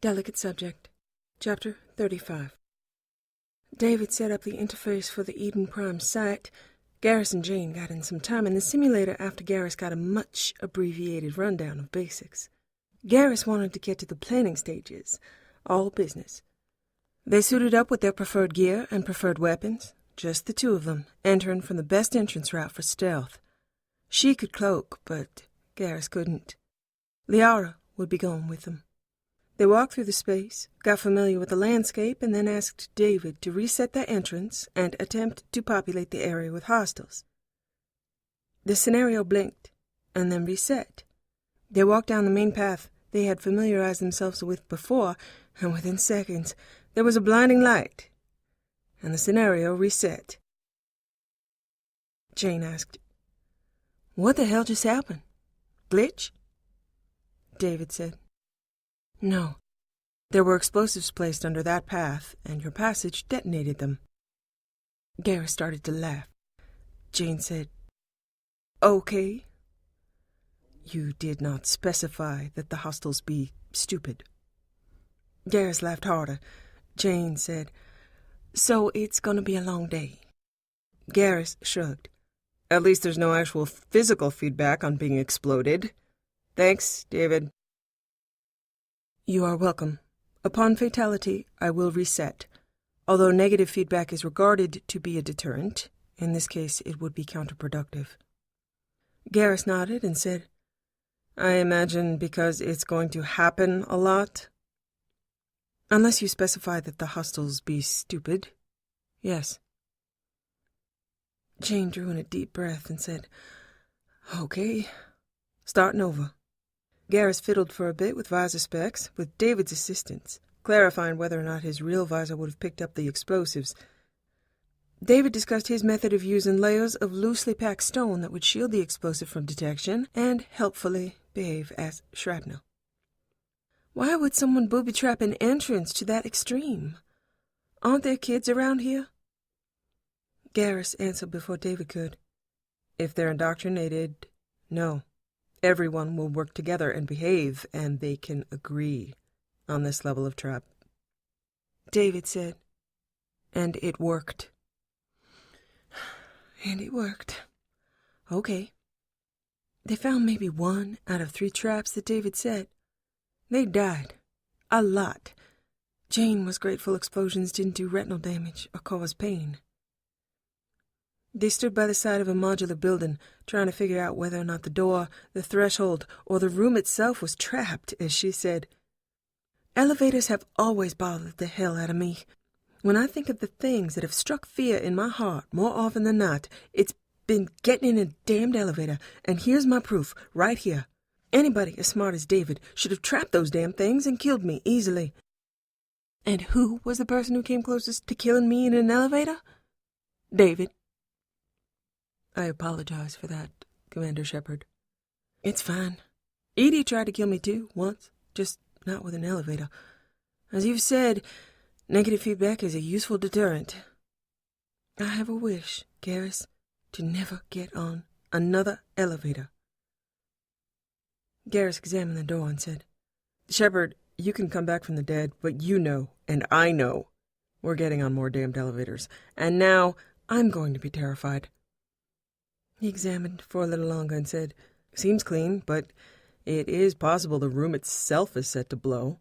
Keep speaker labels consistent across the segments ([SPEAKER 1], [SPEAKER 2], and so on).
[SPEAKER 1] Delicate subject. Chapter 35. David set up the interface for the Eden Prime site. Garrus and Jane got in some time in the simulator after Garrus got a much abbreviated rundown of basics. Garrus wanted to get to the planning stages. All business. They suited up with their preferred gear and preferred weapons, just the two of them, entering from the best entrance route for stealth. She could cloak, but Garrus couldn't. Liara would be going with them. They walked through the space, got familiar with the landscape, and then asked David to reset their entrance and attempt to populate the area with hostiles. The scenario blinked, and then reset. They walked down the main path they had familiarized themselves with before, and within seconds, there was a blinding light, and the scenario reset. Jane asked, "What the hell just happened? Glitch?" David said, "No. There were explosives placed under that path, and your passage detonated them." Garrus started to laugh. Jane said, "Okay." "You did not specify that the hostiles be stupid." Garrus laughed harder. Jane said, "So it's gonna be a long day." Garrus shrugged. "At least there's no actual physical feedback on being exploded. Thanks, David." "You are welcome. Upon fatality, I will reset. Although negative feedback is regarded to be a deterrent, in this case it would be counterproductive." Garrus nodded and said, "I imagine because it's going to happen a lot?" "Unless you specify that the hostiles be stupid, yes." Jane drew in a deep breath and said, "Okay, starting over." Garrus fiddled for a bit with visor specs, with David's assistance, clarifying whether or not his real visor would have picked up the explosives. David discussed his method of using layers of loosely packed stone that would shield the explosive from detection and helpfully behave as shrapnel. Why would someone booby-trap an entrance to that extreme? Aren't there kids around here? Garrus answered before David could. If they're indoctrinated, no. Everyone will work together and behave, and they can agree on this level of trap. David said, "And it worked." "And it worked. Okay." They found maybe 1 out of 3 traps that David set. They died. A lot. Jane was grateful explosions didn't do retinal damage or cause pain. They stood by the side of a modular building, trying to figure out whether or not the door, the threshold, or the room itself was trapped, as she said. "Elevators have always bothered the hell out of me. When I think of the things that have struck fear in my heart more often than not, it's been getting in a damned elevator, and here's my proof, right here. Anybody as smart as David should have trapped those damn things and killed me easily." And who was the person who came closest to killing me in an elevator? David. "I apologize for that, Commander Shepard." "It's fine. Edie tried to kill me too, once, just not with an elevator. As you've said, negative feedback is a useful deterrent. I have a wish, Garrus, to never get on another elevator." Garrus examined the door and said, "Shepard, you can come back from the dead, but you know, and I know, we're getting on more damned elevators, and now I'm going to be terrified." He examined for a little longer and said, "Seems clean, but it is possible the room itself is set to blow.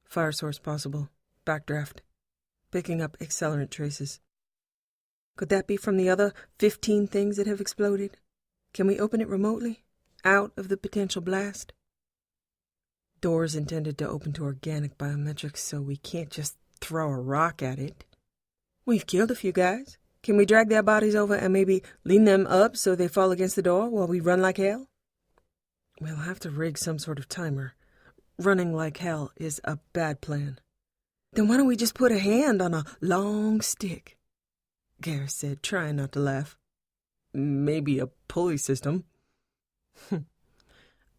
[SPEAKER 1] Fire source possible. Backdraft. Picking up accelerant traces. Could that be from the other 15 things that have exploded? Can we open it remotely, out of the potential blast?" "Doors intended to open to organic biometrics, so we can't just throw a rock at it." "We've killed a few guys. Can we drag their bodies over and maybe lean them up so they fall against the door while we run like hell?" "We'll have to rig some sort of timer. Running like hell is a bad plan." "Then why don't we just put a hand on a long stick?" Garrus said, trying not to laugh. "Maybe a pulley system."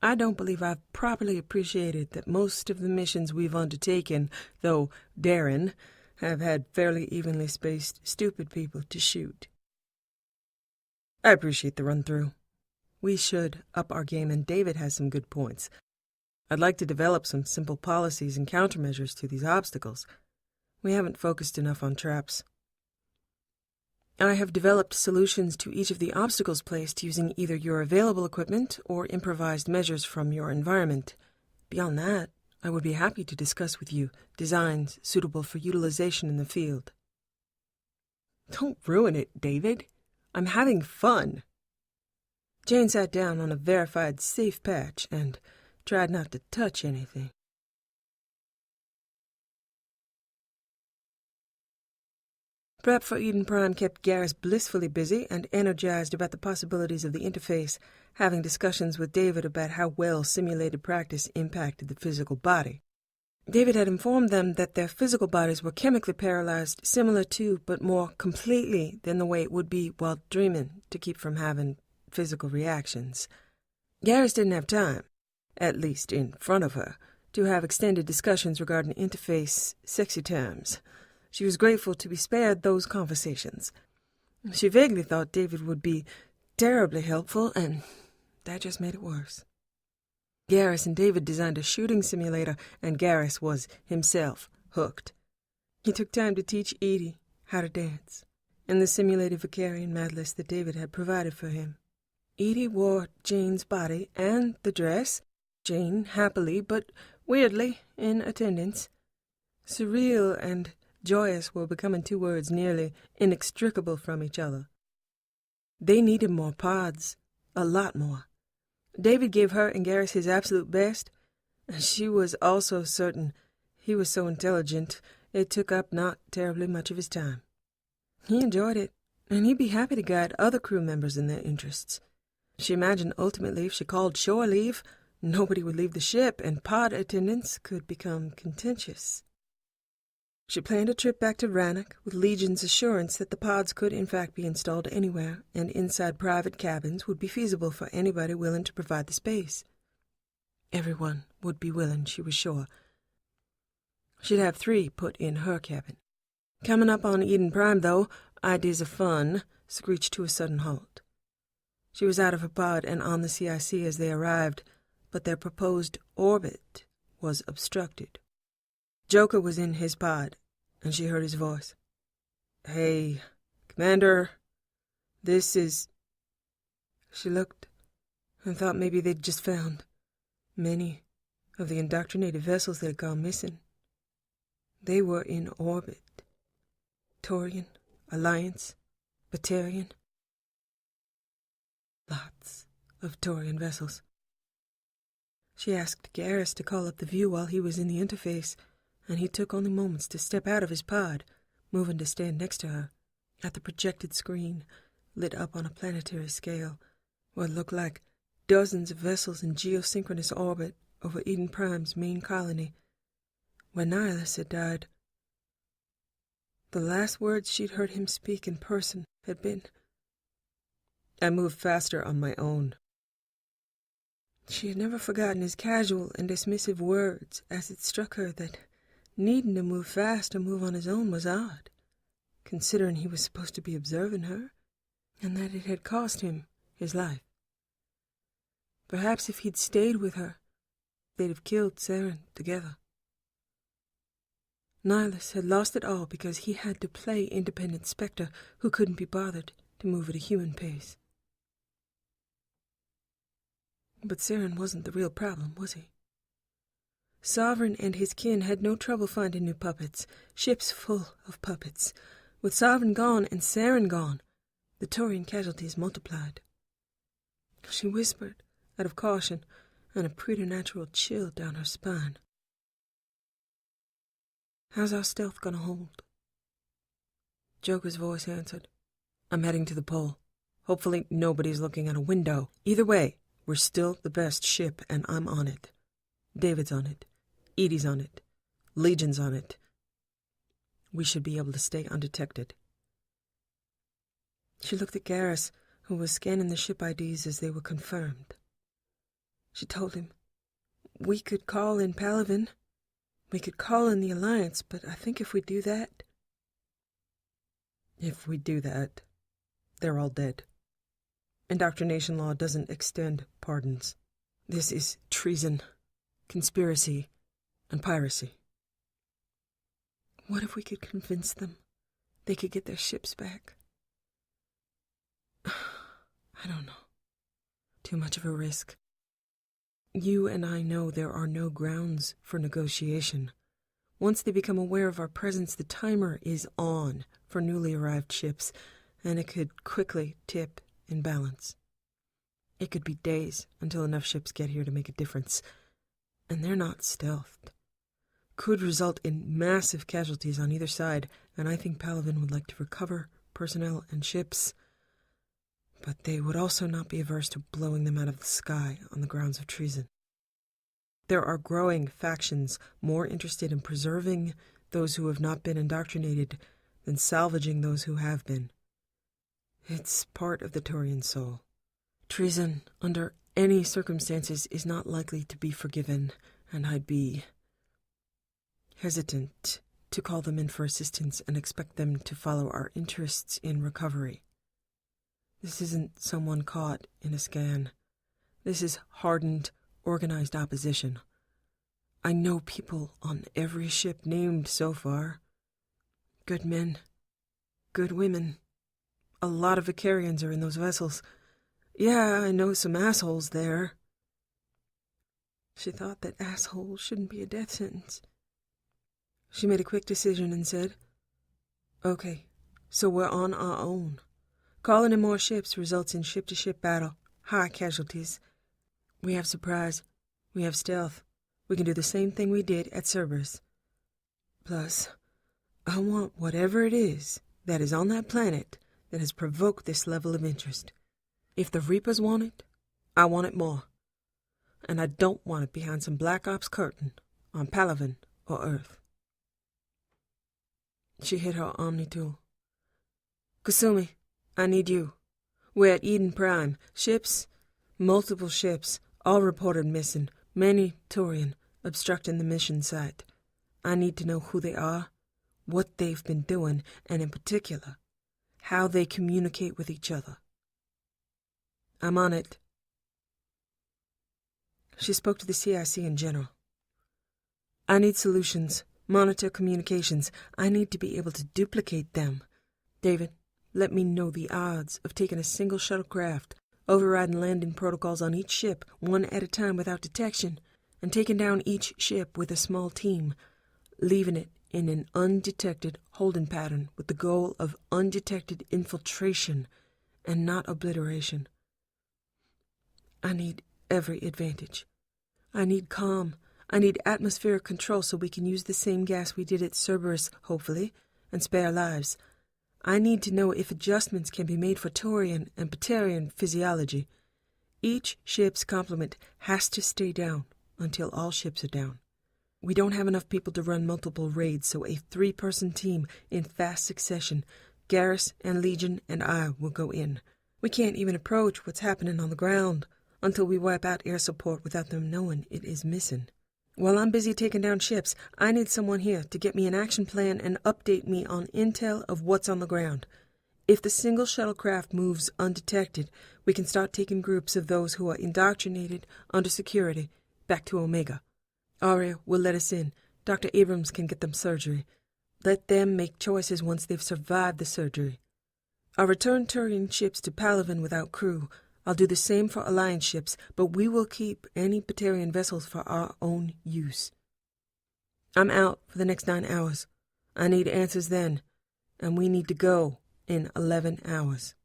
[SPEAKER 1] "I don't believe I've properly appreciated that most of the missions we've undertaken, though daring, have had fairly evenly spaced stupid people to shoot." "I appreciate the run-through. We should up our game, and David has some good points. I'd like to develop some simple policies and countermeasures to these obstacles. We haven't focused enough on traps. I have developed solutions to each of the obstacles placed using either your available equipment or improvised measures from your environment. Beyond that, I would be happy to discuss with you designs suitable for utilization in the field. Don't ruin it, David. I'm having fun. Jane sat down on a verified safe patch and tried not to touch anything. Prep for Eden Prime kept Garrus blissfully busy and energized about the possibilities of the interface, having discussions with David about how well simulated practice impacted the physical body. David had informed them that their physical bodies were chemically paralyzed, similar to, but more completely than the way it would be while dreaming, to keep from having physical reactions. Garrus didn't have time, at least in front of her, to have extended discussions regarding interface sexy terms. She was grateful to be spared those conversations. She vaguely thought David would be terribly helpful, and that just made it worse. Garrus and David designed a shooting simulator, and Garrus was himself hooked. He took time to teach Edie how to dance in the simulated Vakarian madness that David had provided for him. Edie wore Jane's body and the dress, Jane happily but weirdly in attendance. Surreal and joyous were becoming two words nearly inextricable from each other. They needed more pods, a lot more. David gave her and Garrus his absolute best, and she was also certain he was so intelligent it took up not terribly much of his time. He enjoyed it, and he'd be happy to guide other crew members in their interests. She imagined ultimately if she called shore leave, nobody would leave the ship, and pod attendance could become contentious. She planned a trip back to Rannoch with Legion's assurance that the pods could in fact be installed anywhere, and inside private cabins would be feasible for anybody willing to provide the space. Everyone would be willing, she was sure. She'd have 3 put in her cabin. Coming up on Eden Prime, though, ideas of fun screeched to a sudden halt. She was out of her pod and on the CIC as they arrived, but their proposed orbit was obstructed. Joker was in his pod, and she heard his voice. "Hey, Commander, this is..." She looked and thought maybe they'd just found many of the indoctrinated vessels that had gone missing. They were in orbit. Taurian, Alliance, Batarian. Lots of Taurian vessels. She asked Garrus to call up the view while he was in the interface, and he took only moments to step out of his pod, moving to stand next to her, at the projected screen, lit up on a planetary scale, what looked like dozens of vessels in geosynchronous orbit over Eden Prime's main colony, where Nihilus had died. The last words she'd heard him speak in person had been, "I moved faster on my own." She had never forgotten his casual and dismissive words, as it struck her that needing to move fast or move on his own was odd, considering he was supposed to be observing her, and that it had cost him his life. Perhaps if he'd stayed with her, they'd have killed Saren together. Nihilus had lost it all because he had to play independent Spectre who couldn't be bothered to move at a human pace. But Saren wasn't the real problem, was he? Sovereign and his kin had no trouble finding new puppets, ships full of puppets. With Sovereign gone and Saren gone, the Taurian casualties multiplied. She whispered, out of caution, and a preternatural chill down her spine. "How's our stealth gonna hold?" Joker's voice answered, "I'm heading to the pole. Hopefully nobody's looking out a window. Either way, we're still the best ship, and I'm on it. David's on it. Edie's on it. Legion's on it. We should be able to stay undetected." She looked at Garrus, who was scanning the ship IDs as they were confirmed. She told him, "We could call in Palaven. We could call in the Alliance, but I think if we do that..." "If we do that, they're all dead. Indoctrination law doesn't extend pardons. This is treason. conspiracy, and piracy. What if we could convince them they could get their ships back? I don't know. Too much of a risk. You and I know there are no grounds for negotiation. Once they become aware of our presence, the timer is on for newly arrived ships, and it could quickly tip in balance. It could be days until enough ships get here to make a difference, and they're not stealthed. Could result in massive casualties on either side, and I think Palaven would like to recover personnel and ships, but they would also not be averse to blowing them out of the sky on the grounds of treason. There are growing factions more interested in preserving those who have not been indoctrinated than salvaging those who have been. It's part of the Turian soul. Treason, under any circumstances, is not likely to be forgiven, and I'd be hesitant to call them in for assistance and expect them to follow our interests in recovery. This isn't someone caught in a scan. This is hardened, organized opposition. I know people on every ship named so far. Good men, good women. A lot of Vakarians are in those vessels. Yeah, I know some assholes there. She thought that asshole shouldn't be a death sentence. She made a quick decision and said, "Okay, so we're on our own. Calling in more ships results in ship-to-ship battle, high casualties. We have surprise. We have stealth. We can do the same thing we did at Cerberus. Plus, I want whatever it is that is on that planet that has provoked this level of interest. If the Reapers want it, I want it more. And I don't want it behind some Black Ops curtain on Palaven or Earth." She hit her Omni tool. "Kasumi, I need you. We're at Eden Prime. Ships, multiple ships, all reported missing. Many Turian, obstructing the mission site. I need to know who they are, what they've been doing, and in particular, how they communicate with each other." "I'm on it." She spoke to the CIC in general. "I need solutions. Monitor communications. I need to be able to duplicate them. David, let me know the odds of taking a single shuttlecraft, overriding landing protocols on each ship one at a time without detection, and taking down each ship with a small team, leaving it in an undetected holding pattern with the goal of undetected infiltration and not obliteration. I need every advantage. I need calm. I need atmospheric control so we can use the same gas we did at Cerberus, hopefully, and spare lives. I need to know if adjustments can be made for Turian and Batarian physiology. Each ship's complement has to stay down until all ships are down. We don't have enough people to run multiple raids, so a 3-person team in fast succession, Garrus and Legion and I will go in. We can't even approach what's happening on the ground until we wipe out air support without them knowing it is missing. While I'm busy taking down ships, I need someone here to get me an action plan and update me on intel of what's on the ground. If the single shuttlecraft moves undetected, we can start taking groups of those who are indoctrinated under security back to Omega. Aria will let us in. Dr. Abrams can get them surgery. Let them make choices once they've survived the surgery. I'll return Turian ships to Palaven without crew. I'll do the same for Alliance ships, but we will keep any Batarian vessels for our own use. I'm out for the next 9 hours. I need answers then, and we need to go in 11 hours.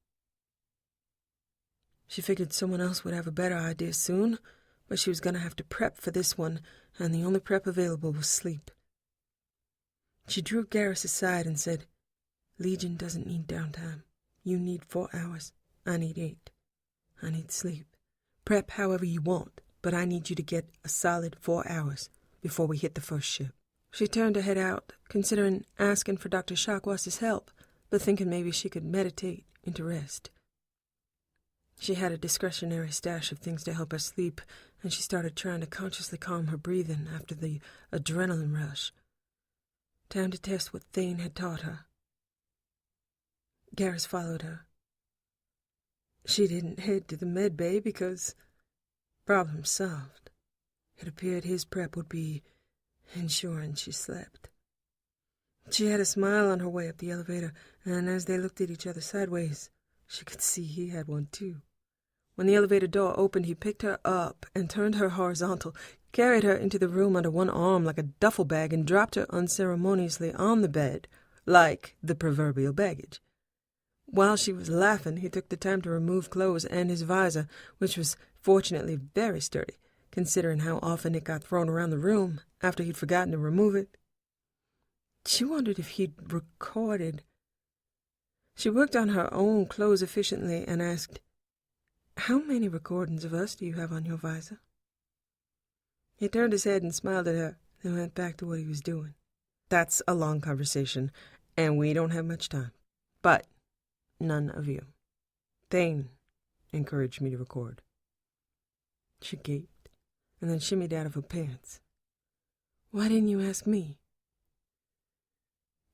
[SPEAKER 1] She figured someone else would have a better idea soon, but she was going to have to prep for this one, and the only prep available was sleep. She drew Garrus aside and said, "Legion doesn't need downtime. You need 4 hours. I need 8. I need sleep. Prep however you want, but I need you to get a solid 4 hours before we hit the first ship." She turned to head out, considering asking for Dr. Shakwas' help, but thinking maybe she could meditate into rest. She had a discretionary stash of things to help her sleep, and she started trying to consciously calm her breathing after the adrenaline rush. Time to test what Thane had taught her. Garrus followed her. She didn't head to the med bay because problem solved. It appeared his prep would be ensuring she slept. She had a smile on her way up the elevator, and as they looked at each other sideways, she could see he had one too. When the elevator door opened, he picked her up and turned her horizontal, carried her into the room under one arm like a duffel bag, and dropped her unceremoniously on the bed, like the proverbial baggage. While she was laughing, he took the time to remove clothes and his visor, which was fortunately very sturdy, considering how often it got thrown around the room after he'd forgotten to remove it. She wondered if he'd recorded. She worked on her own clothes efficiently and asked, "How many recordings of us do you have on your visor?" He turned his head and smiled at her, then went back to what he was doing. "That's a long conversation, and we don't have much time. But none of you. Thane encouraged me to record." She gaped, and then shimmied out of her pants. "Why didn't you ask me?"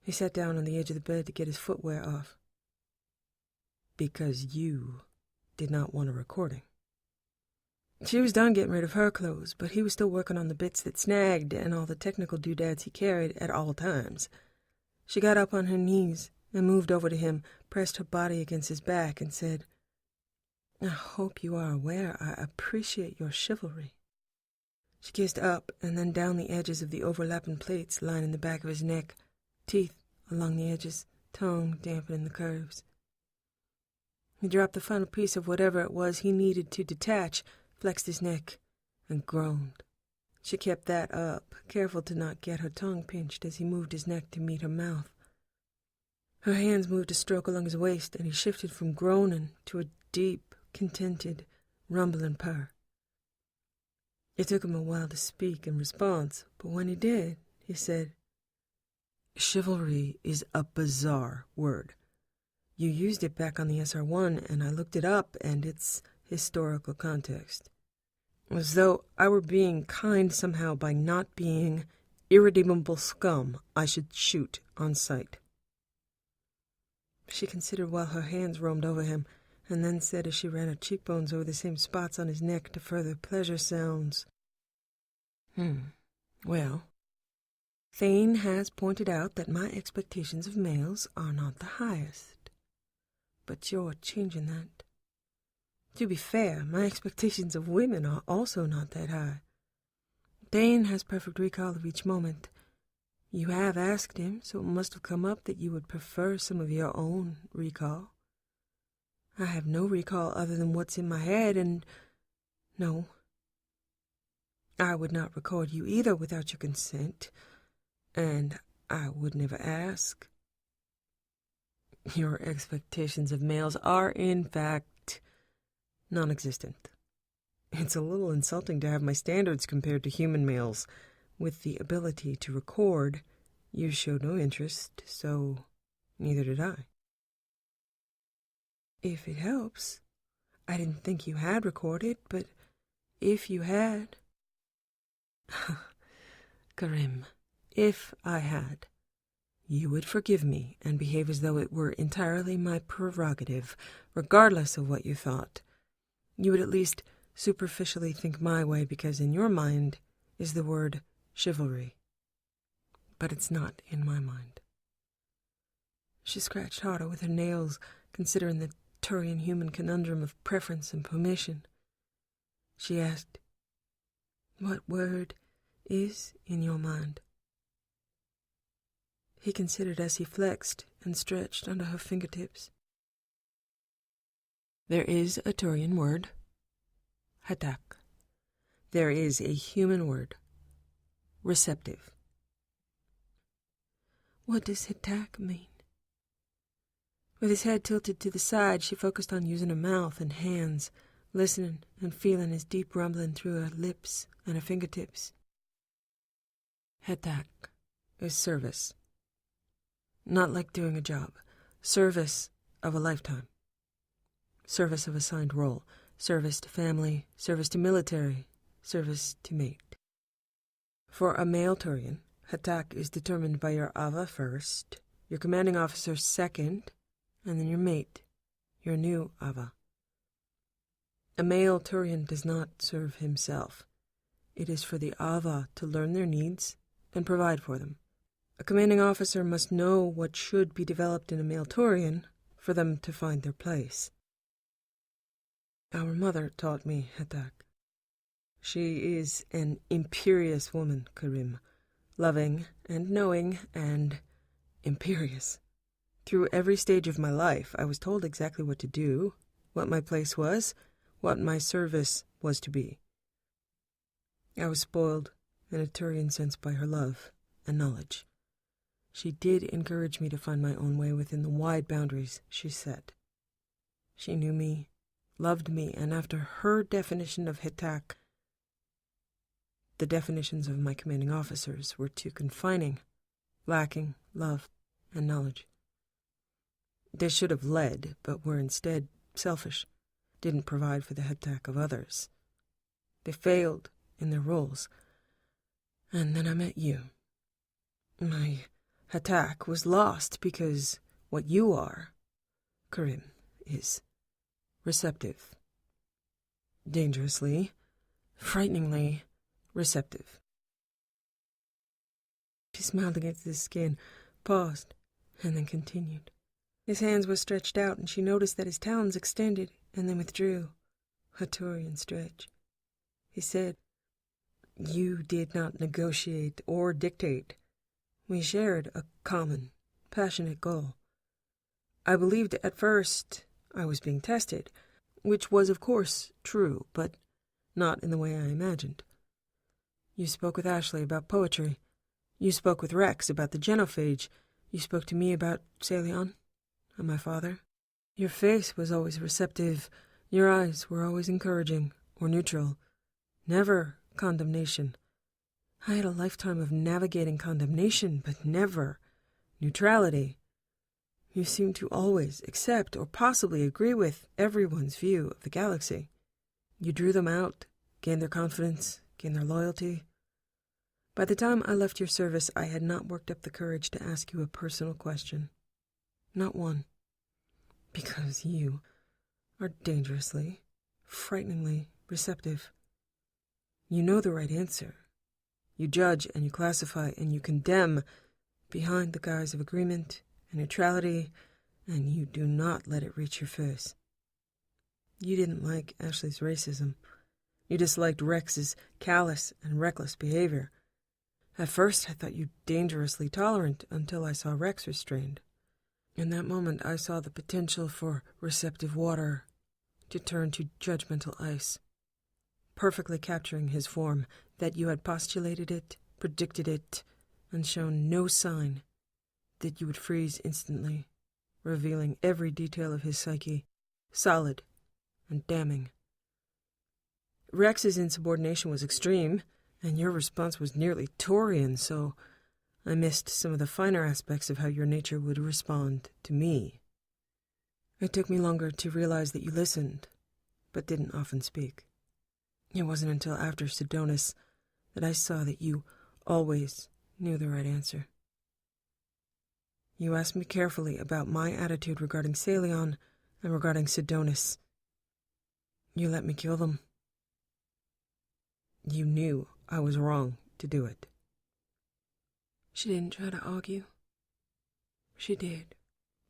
[SPEAKER 1] He sat down on the edge of the bed to get his footwear off. "Because you did not want a recording." She was done getting rid of her clothes, but he was still working on the bits that snagged and all the technical doodads he carried at all times. She got up on her knees and moved over to him, pressed her body against his back, and said, "I hope you are aware I appreciate your chivalry." She kissed up and then down the edges of the overlapping plates lining the back of his neck, teeth along the edges, tongue dampening the curves. He dropped the final piece of whatever it was he needed to detach, flexed his neck, and groaned. She kept that up, careful to not get her tongue pinched as he moved his neck to meet her mouth. Her hands moved a stroke along his waist, and he shifted from groaning to a deep, contented, rumbling purr. It took him a while to speak in response, but when he did, he said, "Chivalry is a bizarre word. You used it back on the SR-1, and I looked it up and its historical context. As though I were being kind somehow by not being irredeemable scum I should shoot on sight." She considered while her hands roamed over him, and then said as she ran her cheekbones over the same spots on his neck to further pleasure sounds, Well, Thane has pointed out that my expectations of males are not the highest. But you're changing that. To be fair, my expectations of women are also not that high. Thane has perfect recall of each moment. You have asked him, so it must have come up that you would prefer some of your own recall. I have no recall other than what's in my head, and no, I would not record you either without your consent, and I would never ask. Your expectations of males are, in fact, non-existent. It's a little insulting to have my standards compared to human males. With the ability to record, you showed no interest, so neither did I. If it helps, I didn't think you had recorded, but if you had... Karim, if I had, you would forgive me and behave as though it were entirely my prerogative, regardless of what you thought. You would at least superficially think my way, because in your mind is the word chivalry. But it's not in my mind. She scratched harder with her nails, considering the Turian human conundrum of preference and permission. She asked, "What word is in your mind?" He considered as he flexed and stretched under her fingertips. There is a Turian word, hatak. There is a human word, receptive. What does hatak mean? With his head tilted to the side, she focused on using her mouth and hands, listening and feeling his deep rumbling through her lips and her fingertips. Hatak is service. Not like doing a job. Service of a lifetime. Service of assigned role. Service to family. Service to military. Service to mate. For a male Turian, hatak is determined by your Ava first, your commanding officer second, and then your mate, your new Ava. A male Turian does not serve himself. it is for the Ava to learn their needs and provide for them. A commanding officer must know what should be developed in a male Taurian for them to find their place. Our mother taught me Hetak. She is an imperious woman, Karim, loving and knowing and imperious. Through every stage of my life, I was told exactly what to do, what my place was, what my service was to be. I was spoiled in a Turian sense by her love and knowledge. She did encourage me to find my own way within the wide boundaries she set. She knew me, loved me, and after her definition of Hetak, the definitions of my commanding officers were too confining, lacking love and knowledge. They should have led, but were instead selfish, didn't provide for the Hetak of others. They failed in their roles. And then I met you. My Hetak was lost because what you are, Karim, is receptive. Dangerously, frighteningly receptive. She smiled against his skin, paused, and then continued. His hands were stretched out, and she noticed that his talons extended and then withdrew, a Taurian stretch. He said, "You did not negotiate or dictate. We shared a common, passionate goal. I believed at first I was being tested, which was of course true, but not in the way I imagined. You spoke with Ashley about poetry. You spoke with Rex about the genophage. You spoke to me about Celion and my father. Your face was always receptive. Your eyes were always encouraging or neutral. Never condemnation. I had a lifetime of navigating condemnation, but never neutrality. You seemed to always accept or possibly agree with everyone's view of the galaxy. You drew them out, gained their confidence, gained their loyalty. By the time I left your service, I had not worked up the courage to ask you a personal question. Not one. Because you are dangerously, frighteningly receptive. You know the right answer. You judge and you classify and you condemn behind the guise of agreement and neutrality, and you do not let it reach your face. You didn't like Ashley's racism. You disliked Rex's callous and reckless behavior. At first I thought you dangerously tolerant until I saw Rex restrained. In that moment I saw the potential for receptive water to turn to judgmental ice, perfectly capturing his form, that you had postulated it, predicted it, and shown no sign that you would freeze instantly, revealing every detail of his psyche, solid and damning. Rex's insubordination was extreme, and your response was nearly Taurian, so I missed some of the finer aspects of how your nature would respond to me. It took me longer to realize that you listened, but didn't often speak. It wasn't until after Sidonis that I saw that you always knew the right answer. You asked me carefully about my attitude regarding Celion and regarding Sidonis. You let me kill them. You knew I was wrong to do it. She didn't try to argue. She did.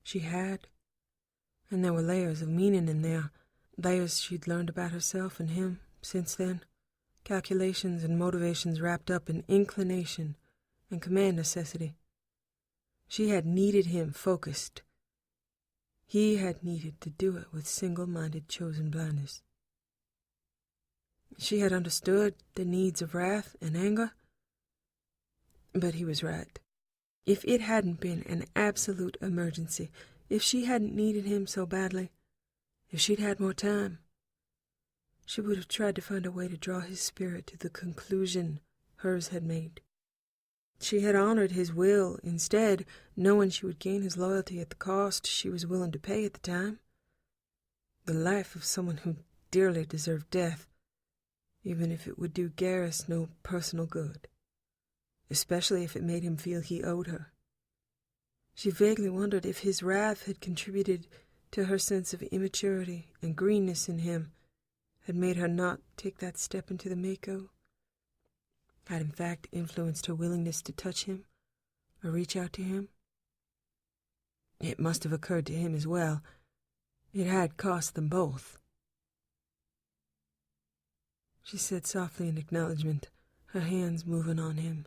[SPEAKER 1] She had. And there were layers of meaning in there, layers she'd learned about herself and him since then, calculations and motivations wrapped up in inclination and command necessity. She had needed him focused. He had needed to do it with single-minded chosen blindness. She had understood the needs of wrath and anger, but he was right. If it hadn't been an absolute emergency, if she hadn't needed him so badly, if she'd had more time, she would have tried to find a way to draw his spirit to the conclusion hers had made. She had honored his will instead, knowing she would gain his loyalty at the cost she was willing to pay at the time. The life of someone who dearly deserved death, even if it would do Garrus no personal good, especially if it made him feel he owed her. She vaguely wondered if his wrath had contributed to her sense of immaturity and greenness in him, had made her not take that step into the Mako. had in fact influenced her willingness to touch him or reach out to him. It must have occurred to him as well. It had cost them both. She said softly in acknowledgement, her hands moving on him.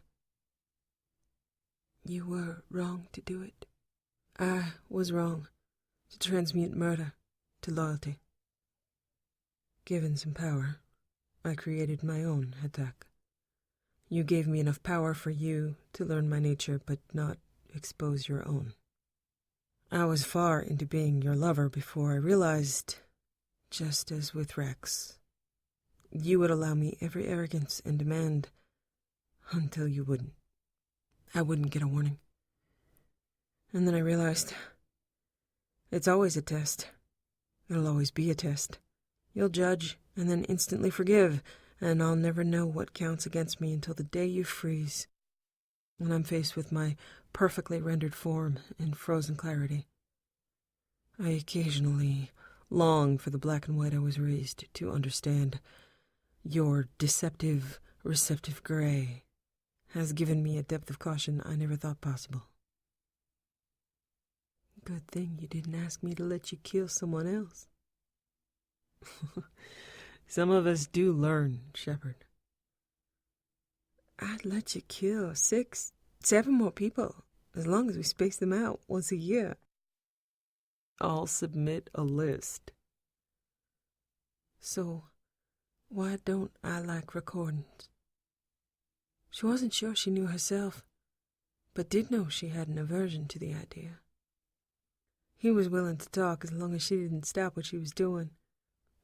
[SPEAKER 1] You were wrong to do it. I was wrong to transmute murder to loyalty. Given some power, I created my own attack. You gave me enough power for you to learn my nature, but not expose your own. I was far into being your lover before I realized, just as with Rex, you would allow me every arrogance and demand until you wouldn't. I wouldn't get a warning. And then I realized, it's always a test. It'll always be a test. You'll judge and then instantly forgive, and I'll never know what counts against me until the day you freeze, when I'm faced with my perfectly rendered form in frozen clarity. I occasionally long for the black and white I was raised to understand. Your deceptive, receptive gray has given me a depth of caution I never thought possible. Good thing you didn't ask me to let you kill someone else. Some of us do learn, Shepard. I'd let you kill 6, 7 more people, as long as we space them out once a year. I'll submit a list. So, why don't I like recordings? She wasn't sure she knew herself, but did know she had an aversion to the idea. He was willing to talk as long as she didn't stop what she was doing.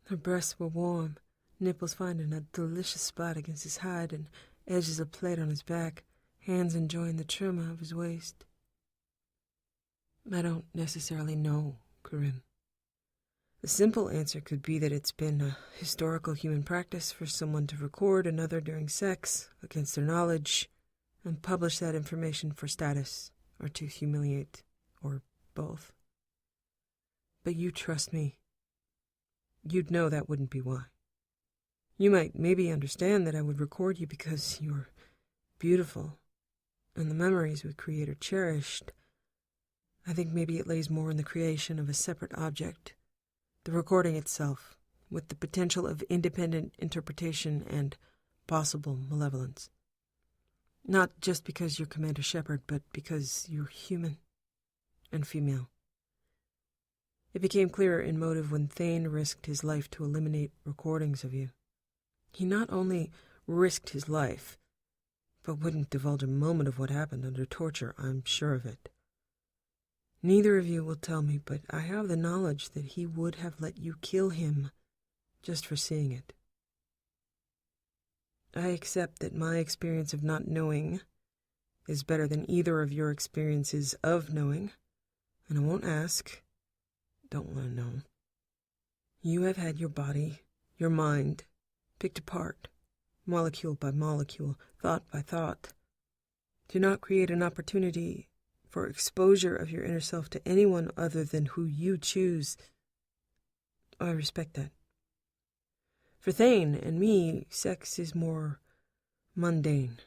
[SPEAKER 1] Her breasts were warm, nipples finding a delicious spot against his hide and edges of plate on his back, hands enjoying the trim of his waist. I don't necessarily know, Karim. The simple answer could be that it's been a historical human practice for someone to record another during sex against their knowledge and publish that information for status or to humiliate, or both. But you trust me. You'd know that wouldn't be why. You might maybe understand that I would record you because you're beautiful, and the memories we create are cherished. I think maybe it lays more in the creation of a separate object, the recording itself, with the potential of independent interpretation and possible malevolence. Not just because you're Commander Shepard, but because you're human and female. It became clearer in motive when Thane risked his life to eliminate recordings of you. He not only risked his life, but wouldn't divulge a moment of what happened under torture, I'm sure of it. Neither of you will tell me, but I have the knowledge that he would have let you kill him just for seeing it. I accept that my experience of not knowing is better than either of your experiences of knowing, and I won't ask. Don't want to know. You have had your body, your mind, picked apart, molecule by molecule, thought by thought. Do not create an opportunity for exposure of your inner self to anyone other than who you choose. I respect that. For Thane and me, sex is more mundane.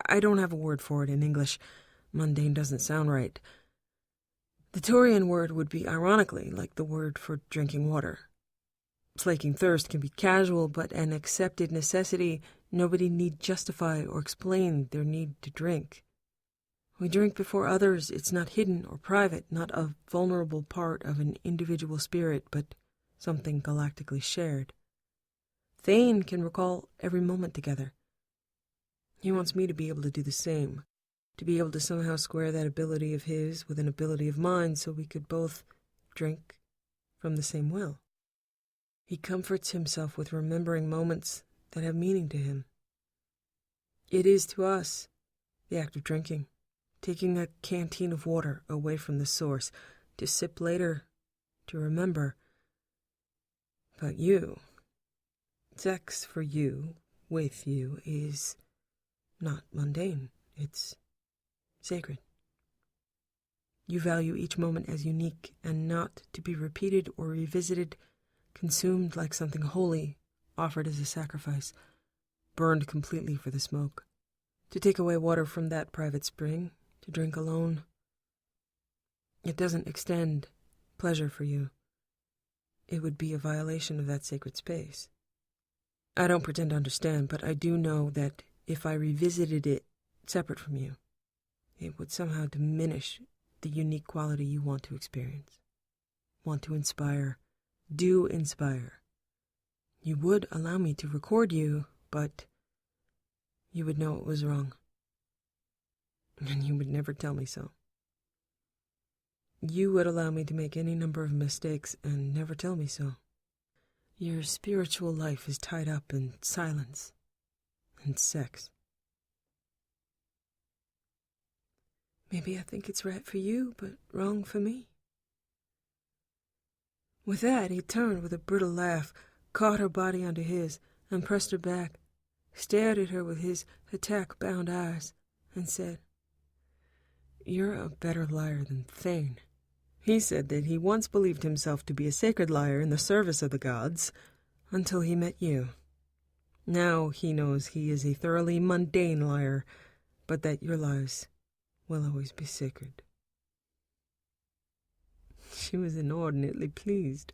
[SPEAKER 1] I don't have a word for it in English. Mundane doesn't sound right. The Taurian word would be ironically like the word for drinking water. Slaking thirst can be casual, but an accepted necessity. Nobody need justify or explain their need to drink. We drink before others. It's not hidden or private, not a vulnerable part of an individual spirit, but something galactically shared. Thane can recall every moment together. He wants me to be able to do the same, to be able to somehow square that ability of his with an ability of mine so we could both drink from the same well. He comforts himself with remembering moments that have meaning to him. It is to us the act of drinking, taking a canteen of water away from the source, to sip later, to remember. But you, sex for you, with you, is not mundane. It's sacred. You value each moment as unique and not to be repeated or revisited, consumed like something holy, offered as a sacrifice, burned completely for the smoke. to take away water from that private spring, to drink alone. It doesn't extend pleasure for you. It would be a violation of that sacred space. I don't pretend to understand, but I do know that if I revisited it separate from you, it would somehow diminish the unique quality you want to experience, want to inspire, do inspire. You would allow me to record you, but you would know it was wrong. And you would never tell me so. You would allow me to make any number of mistakes and never tell me so. Your spiritual life is tied up in silence and sex. Maybe I think it's right for you, but wrong for me. With that, he turned with a brittle laugh, caught her body under his, and pressed her back, stared at her with his attack-bound eyes, and said, "You're a better liar than Thane." He said that he once believed himself to be a sacred liar in the service of the gods, until he met you. Now he knows he is a thoroughly mundane liar, but that your lies will always be sacred. She was inordinately pleased.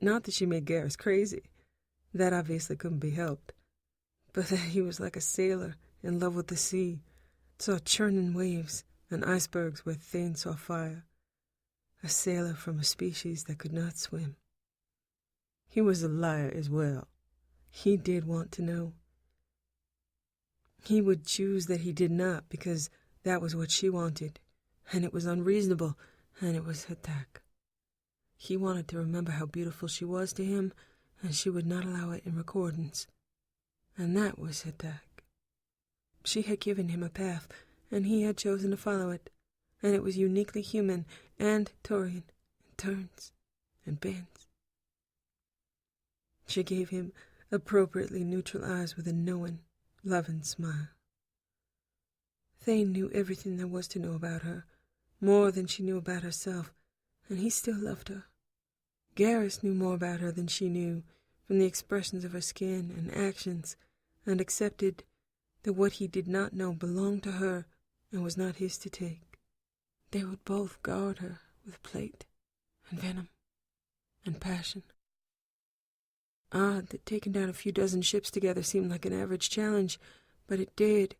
[SPEAKER 1] Not that she made Garrus crazy. That obviously couldn't be helped. But that he was like a sailor in love with the sea, saw churning waves and icebergs where Thane saw fire. A sailor from a species that could not swim. He was a liar as well. He did want to know. He would choose that he did not, because that was what she wanted, and it was unreasonable, and it was attack. He wanted to remember how beautiful she was to him, and she would not allow it in recordings. And that was attack. She had given him a path, and he had chosen to follow it, and it was uniquely human and Taurian, in turns and bends. She gave him appropriately neutral eyes with a knowing, loving smile. Thane knew everything there was to know about her, more than she knew about herself, and he still loved her. Garrus knew more about her than she knew, from the expressions of her skin and actions, and accepted that what he did not know belonged to her and was not his to take. They would both guard her with plate and venom and passion. Odd that taking down a few dozen ships together seemed like an average challenge, but it did.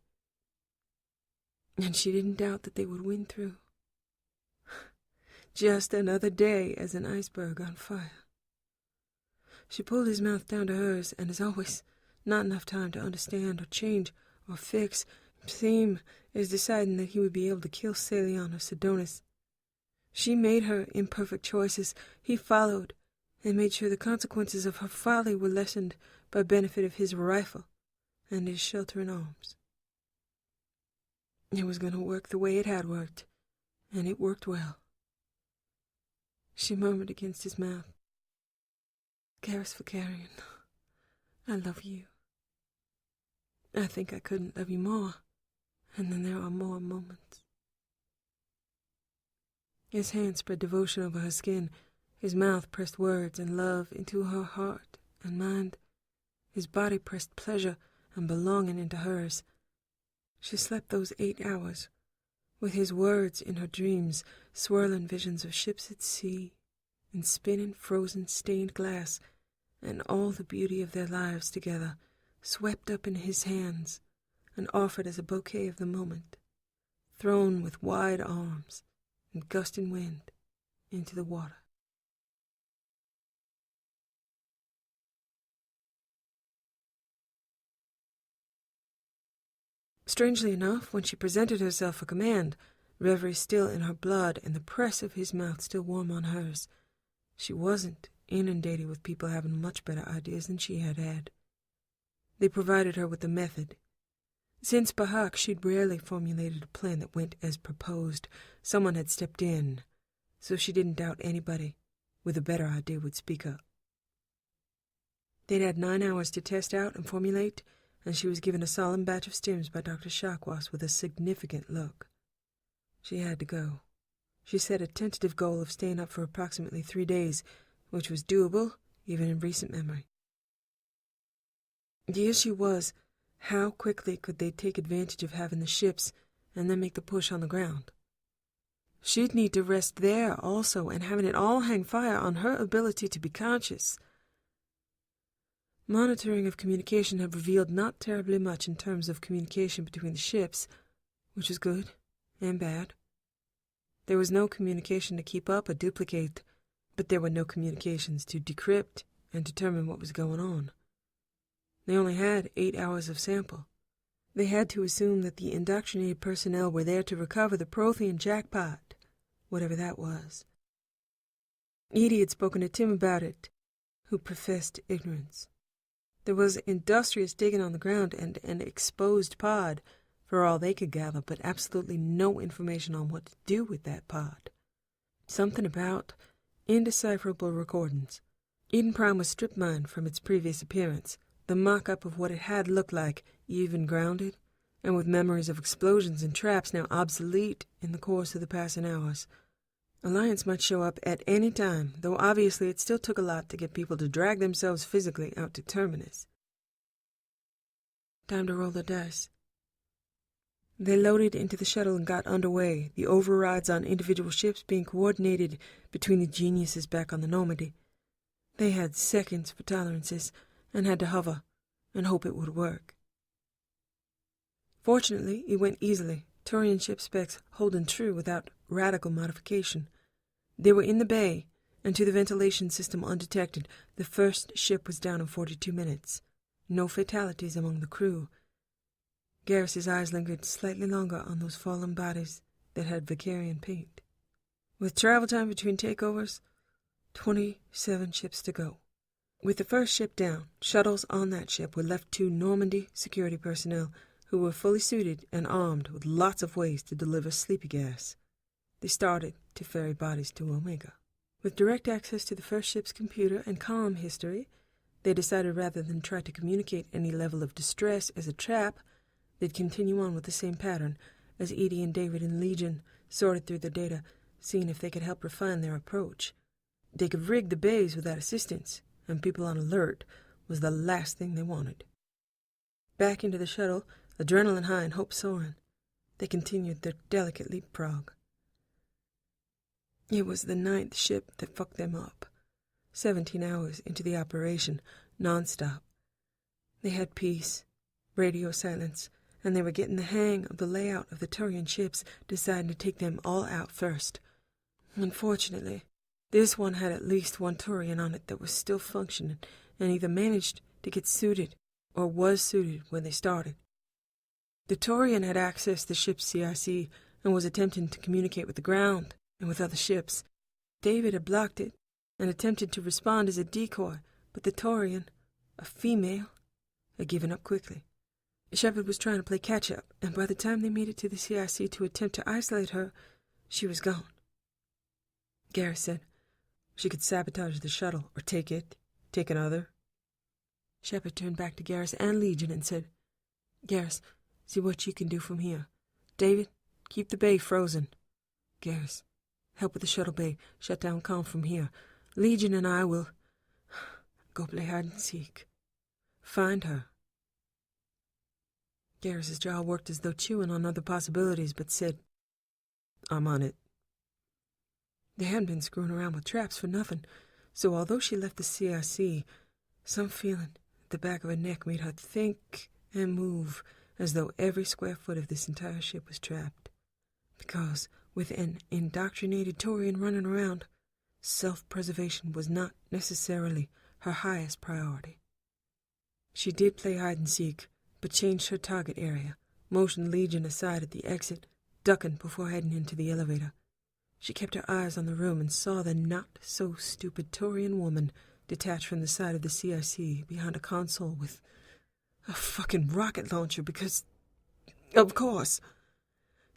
[SPEAKER 1] And she didn't doubt that they would win through. Just another day as an iceberg on fire. She pulled his mouth down to hers, and as always, not enough time to understand or change or fix. Theme is deciding that he would be able to kill Celion or Sidonis. She made her imperfect choices. He followed, and made sure the consequences of her folly were lessened by benefit of his rifle and his sheltering arms. It was going to work the way it had worked, and it worked well. She murmured against his mouth, "Garrus Vakarian, I love you. I think I couldn't love you more, and then there are more moments." His hand spread devotion over her skin. His mouth pressed words and love into her heart and mind. His body pressed pleasure and belonging into hers. She slept those 8 hours, with his words in her dreams, swirling visions of ships at sea, and spinning frozen stained glass, and all the beauty of their lives together, swept up in his hands, and offered as a bouquet of the moment, thrown with wide arms and gusting wind into the water. Strangely enough, when she presented herself for command, reverie still in her blood and the press of his mouth still warm on hers, she wasn't inundated with people having much better ideas than she had had. They provided her with the method. Since Bahak, she'd rarely formulated a plan that went as proposed. Someone had stepped in, so she didn't doubt anybody with a better idea would speak up. They'd had 9 hours to test out and formulate, and she was given a solemn batch of stims by Dr. Shakwas with a significant look. She had to go. She set a tentative goal of staying up for approximately 3 days, which was doable even in recent memory. The issue was How quickly could they take advantage of having the ships and then make the push on the ground? She'd need to rest there also, and having it all hang fire on her ability to be conscious. Monitoring of communication had revealed not terribly much in terms of communication between the ships, which was good and bad. There was no communication to keep up or duplicate, but there were no communications to decrypt and determine what was going on. They only had 8 hours of sample. They had to assume that the indoctrinated personnel were there to recover the Prothean jackpot, whatever that was. Edie had spoken to Tim about it, who professed ignorance. There was industrious digging on the ground and an exposed pod, for all they could gather, but absolutely no information on what to do with that pod. Something about indecipherable recordings. Eden Prime was strip mined from its previous appearance, the mock-up of what it had looked like, even grounded, and with memories of explosions and traps now obsolete in the course of the passing hours. Alliance might show up at any time, though obviously it still took a lot to get people to drag themselves physically out to Terminus. Time to roll the dice. They loaded into the shuttle and got underway, the overrides on individual ships being coordinated between the geniuses back on the Normandy. They had seconds for tolerances, and had to hover and hope it would work. Fortunately, it went easily, Turian ship specs holding true without radical modification. They were in the bay, and to the ventilation system undetected, the first ship was down in 42 minutes. No fatalities among the crew. Garrus's eyes lingered slightly longer on those fallen bodies that had Vakarian paint. With travel time between takeovers, 27 ships to go. With the first ship down, shuttles on that ship were left to Normandy security personnel who were fully suited and armed with lots of ways to deliver sleepy gas. They started to ferry bodies to Omega. With direct access to the first ship's computer and comm history, they decided rather than try to communicate any level of distress as a trap, they'd continue on with the same pattern as Edie and David and Legion sorted through the data, seeing if they could help refine their approach. They could rig the bays without assistance, and people on alert was the last thing they wanted. Back into the shuttle, adrenaline high and hope soaring, they continued their delicate leapfrog. It was the 9th ship that fucked them up. 17 hours into the operation, non-stop. They had peace, radio silence, and they were getting the hang of the layout of the Turian ships, deciding to take them all out first. Unfortunately, this one had at least one Turian on it that was still functioning, and either managed to get suited or was suited when they started. The Turian had accessed the ship's CIC and was attempting to communicate with the ground and with other ships. David had blocked it and attempted to respond as a decoy, but the Turian, a female, had given up quickly. Shepard was trying to play catch-up, and by the time they made it to the CIC to attempt to isolate her, she was gone. Garrus said she could sabotage the shuttle or take another. Shepard turned back to Garrus and Legion and said, Garrus, see what you can do from here. David, keep the bay frozen. Garrus, help with the shuttle bay, shut down comm from here. Legion and I will go play hide and seek. Find her. Garrus's jaw worked as though chewing on other possibilities, but said, I'm on it. They hadn't been screwing around with traps for nothing, so although she left the CIC, some feeling at the back of her neck made her think and move as though every square foot of this entire ship was trapped. Because, with an indoctrinated Turian running around, self-preservation was not necessarily her highest priority. She did play hide-and-seek, but changed her target area, motioned Legion aside at the exit, ducking before heading into the elevator. She kept her eyes on the room and saw the not-so-stupid Turian woman detached from the side of the CIC behind a console with a fucking rocket launcher because, of course.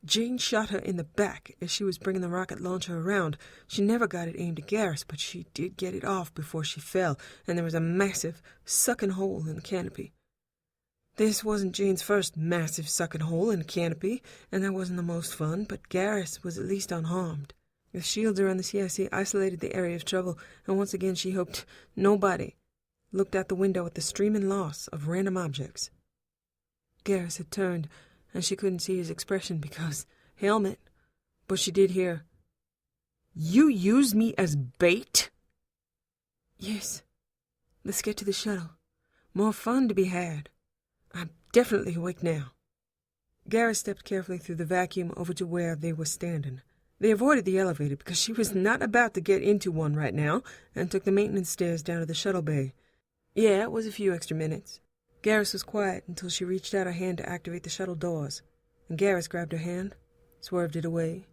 [SPEAKER 1] Jane shot her in the back as she was bringing the rocket launcher around. She never got it aimed at Garrus, but she did get it off before she fell, and there was a massive, sucking hole in the canopy. This wasn't Jane's first massive sucking hole in a canopy, and that wasn't the most fun, but Garrus was at least unharmed. The shields around the CIC isolated the area of trouble, and once again she hoped nobody looked out the window at the streaming loss of random objects. Garrus had turned, and she couldn't see his expression because helmet, but she did hear, "You used me as bait?" "Yes. Let's get to the shuttle. More fun to be had. I'm definitely awake now." Garrus stepped carefully through the vacuum over to where they were standing. They avoided the elevator because she was not about to get into one right now, and took the maintenance stairs down to the shuttle bay. Yeah, it was a few extra minutes. Garrus was quiet until she reached out her hand to activate the shuttle doors, and Garrus grabbed her hand, swerved it away.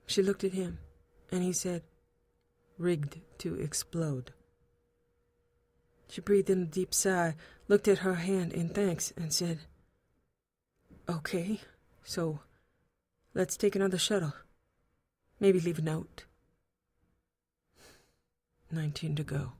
[SPEAKER 1] She looked at him, and he said, "Rigged to explode." She breathed in a deep sigh, looked at her hand in thanks, and said, "Okay, so let's take another shuttle. Maybe leave a note." 19 to go.